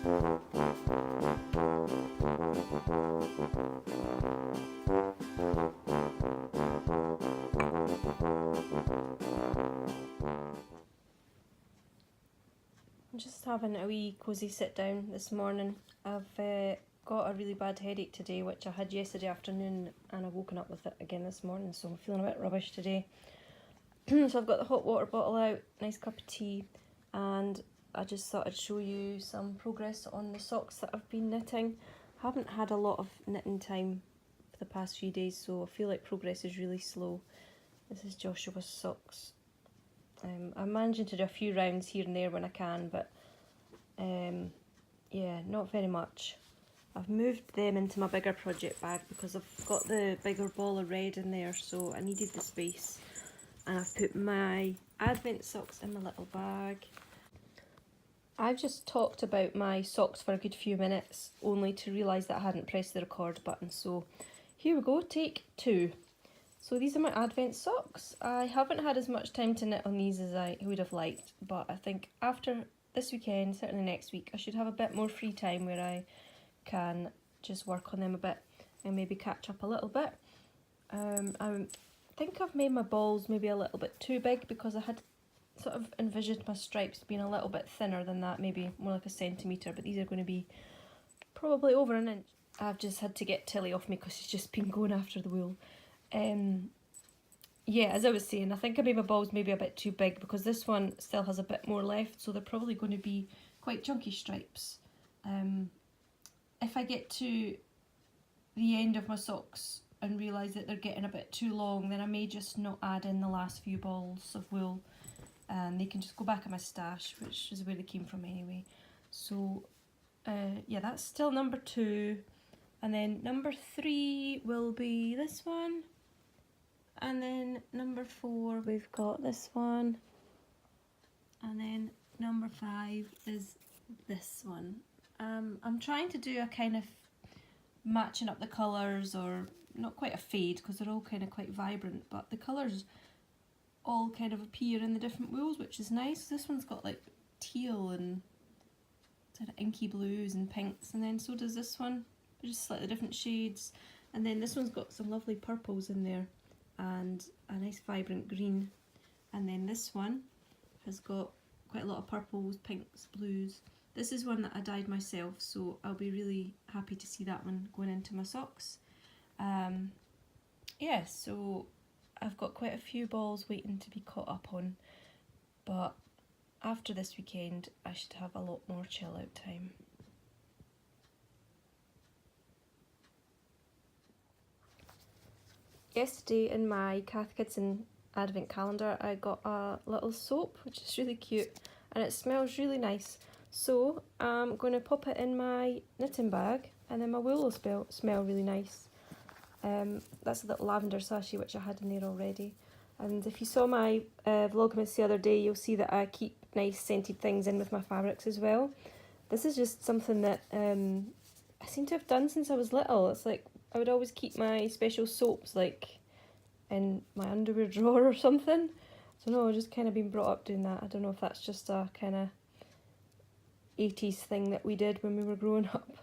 I'm just having a wee cosy sit down this morning. I've got a really bad headache today, which I had yesterday afternoon, and I've woken up with it again this morning, so I'm feeling a bit rubbish today. So I've got the hot water bottle out, nice cup of tea, and I just thought I'd show you some progress on the socks that I've been knitting. I haven't had a lot of knitting time for the past few days, so I feel like progress is really slow. This is Joshua's socks. I'm managing to do a few rounds here and there when I can, but yeah, not very much. I've moved them into my bigger project bag because I've got the bigger ball of red in there, so I needed the space. And I've put my advent socks in my little bag. I've just talked about my socks for a good few minutes, only to realise that I hadn't pressed the record button, so here we go, take 2. So these are my advent socks. I haven't had as much time to knit on these as I would have liked, but I think after this weekend, certainly next week, I should have a bit more free time where I can just work on them a bit and maybe catch up a little bit. I think I've made my balls maybe a little bit too big because I had sort of envisioned my stripes being a little bit thinner than that, maybe more like a centimetre, but these are going to be probably over an inch. I've just had to get Tilly off me because she's just been going after the wool. Yeah, as I was saying, I think I made my balls maybe a bit too big because this one still has a bit more left, so they're probably going to be quite chunky stripes. If I get to the end of my socks and realise that they're getting a bit too long, then I may just not add in the last few balls of wool, and they can just go back in my stash, which is where they came from anyway. So yeah, that's still number 2. And then number 3 will be this one. And then number 4, we've got this one. And then number 5 is this one. I'm trying to do a kind of matching up the colours, or not quite a fade because they're all kind of quite vibrant, but the colours all kind of appear in the different wools, which is nice. This one's got like teal and sort of inky blues and pinks, and then so does this one. Just slightly different shades, and then this one's got some lovely purples in there and a nice vibrant green, and then this one has got quite a lot of purples, pinks, blues. This is one that I dyed myself, so I'll be really happy to see that one going into my socks. Yeah, so I've got quite a few balls waiting to be caught up on, but after this weekend I should have a lot more chill out time. Yesterday in my Kath Kidson advent calendar I got a little soap, which is really cute, and it smells really nice. So I'm going to pop it in my knitting bag, and then my wool will smell really nice. That's a little lavender sachet which I had in there already. And if you saw my Vlogmas the other day, you'll see that I keep nice scented things in with my fabrics as well. This is just something that I seem to have done since I was little. It's like I would always keep my special soaps like in my underwear drawer or something. So no, I've just kind of been brought up doing that. I don't know if that's just a kind of 80s thing that we did when we were growing up.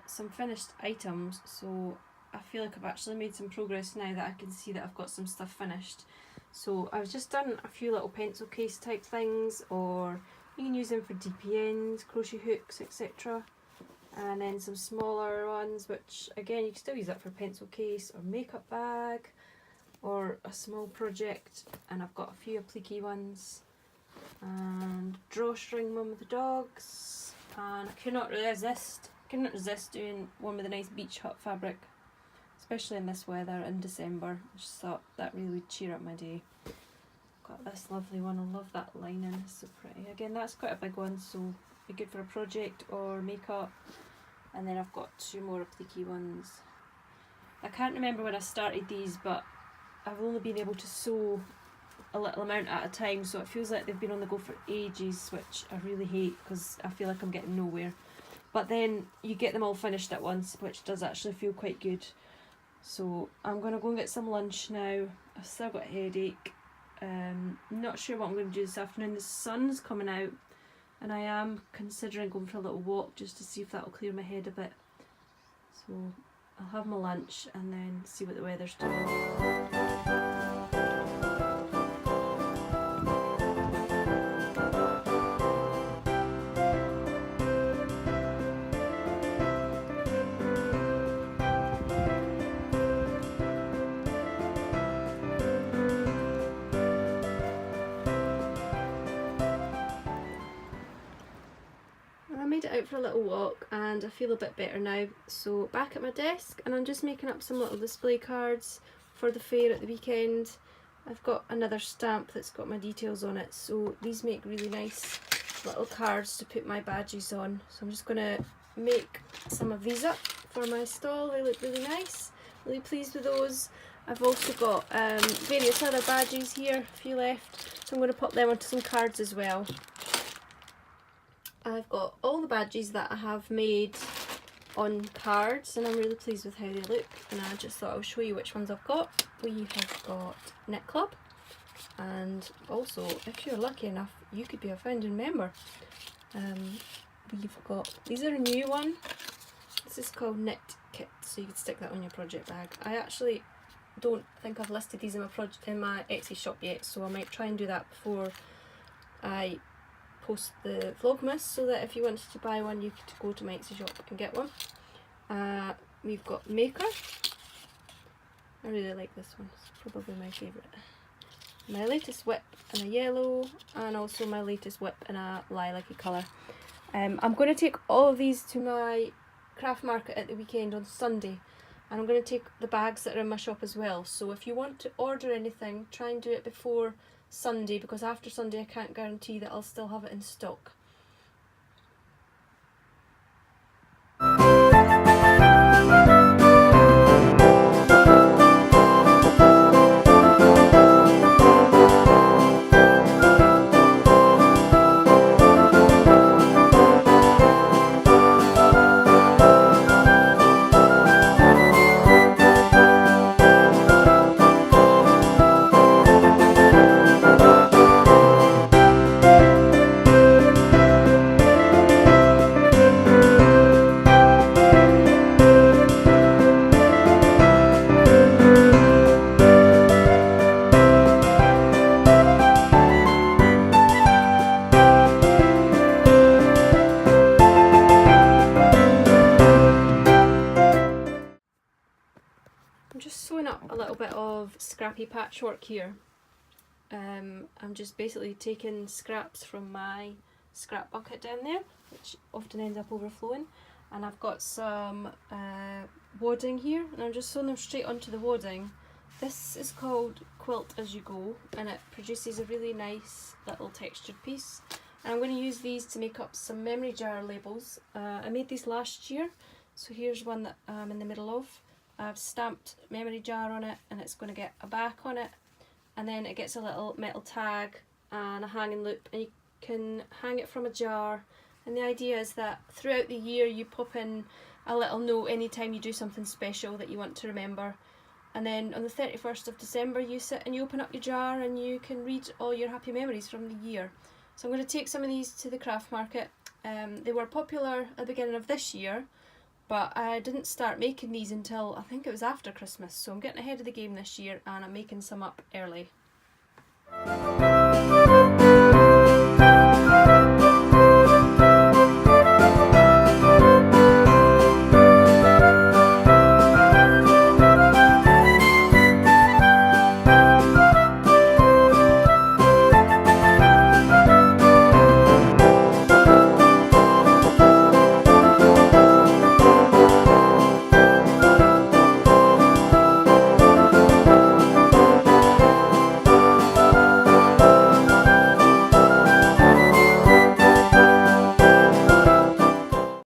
got some finished items, so I feel like I've actually made some progress now that I can see that I've got some stuff finished. So I've just done a few little pencil case type things, or you can use them for DPNs, crochet hooks, etc. And then some smaller ones, which again you can still use that for pencil case or makeup bag or a small project. And I've got a few applique ones and drawstring one with the dogs, and I couldn't resist doing one with a nice beach hut fabric, especially in this weather in December. I just thought that really would cheer up my day. Got this lovely one, I love that lining, it's so pretty. Again, that's quite a big one, so be good for a project or makeup. And then I've got two more applique ones. I can't remember when I started these, but I've only been able to sew a little amount at a time, so it feels like they've been on the go for ages, which I really hate because I feel like I'm getting nowhere. But then you get them all finished at once, which does actually feel quite good. So I'm going to go and get some lunch now. I've still got a headache. Not sure what I'm going to do this afternoon. The sun's coming out and I am considering going for a little walk just to see if that'll clear my head a bit. So I'll have my lunch and then see what the weather's doing. I made it out for a little walk and I feel a bit better now, so back at my desk, and I'm just making up some little display cards for the fair at the weekend. I've got another stamp that's got my details on it, so these make really nice little cards to put my badges on. So I'm just going to make some of these up for my stall. They look really nice, really pleased with those. I've also got various other badges here, a few left, so I'm going to pop them onto some cards as well. I've got all the badges that I have made on cards and I'm really pleased with how they look, and I just thought I'll show you which ones I've got. We have got Knit Club, and also if you're lucky enough you could be a founding member. We've got, these are a new one, this is called Knit Kit, so you could stick that on your project bag. I actually don't think I've listed these in my Etsy shop yet, so I might try and do that before I post the Vlogmas, so that if you wanted to buy one you could go to my Etsy shop and get one. We've got Maker. I really like this one, it's probably my favourite. My latest whip in a yellow, and also my latest whip in a lilac-y colour. I'm going to take all of these to my craft market at the weekend on Sunday, and I'm going to take the bags that are in my shop as well. So if you want to order anything, try and do it before Sunday, because after Sunday I can't guarantee that I'll still have it in stock. I'm just sewing up a little bit of scrappy patchwork here. I'm just basically taking scraps from my scrap bucket down there, which often ends up overflowing, and I've got some wadding here, and I'm just sewing them straight onto the wadding. This is called Quilt As You Go, and it produces a really nice little textured piece. And I'm going to use these to make up some memory jar labels. I made these last year, so here's one that I'm in the middle of. I've stamped memory jar on it, and it's going to get a back on it, and then it gets a little metal tag and a hanging loop, and you can hang it from a jar. And the idea is that throughout the year you pop in a little note anytime you do something special that you want to remember, and then on the 31st of December you sit and you open up your jar and you can read all your happy memories from the year. So I'm going to take some of these to the craft market. They were popular at the beginning of this year, but I didn't start making these until I think it was after Christmas, so I'm getting ahead of the game this year and I'm making some up early.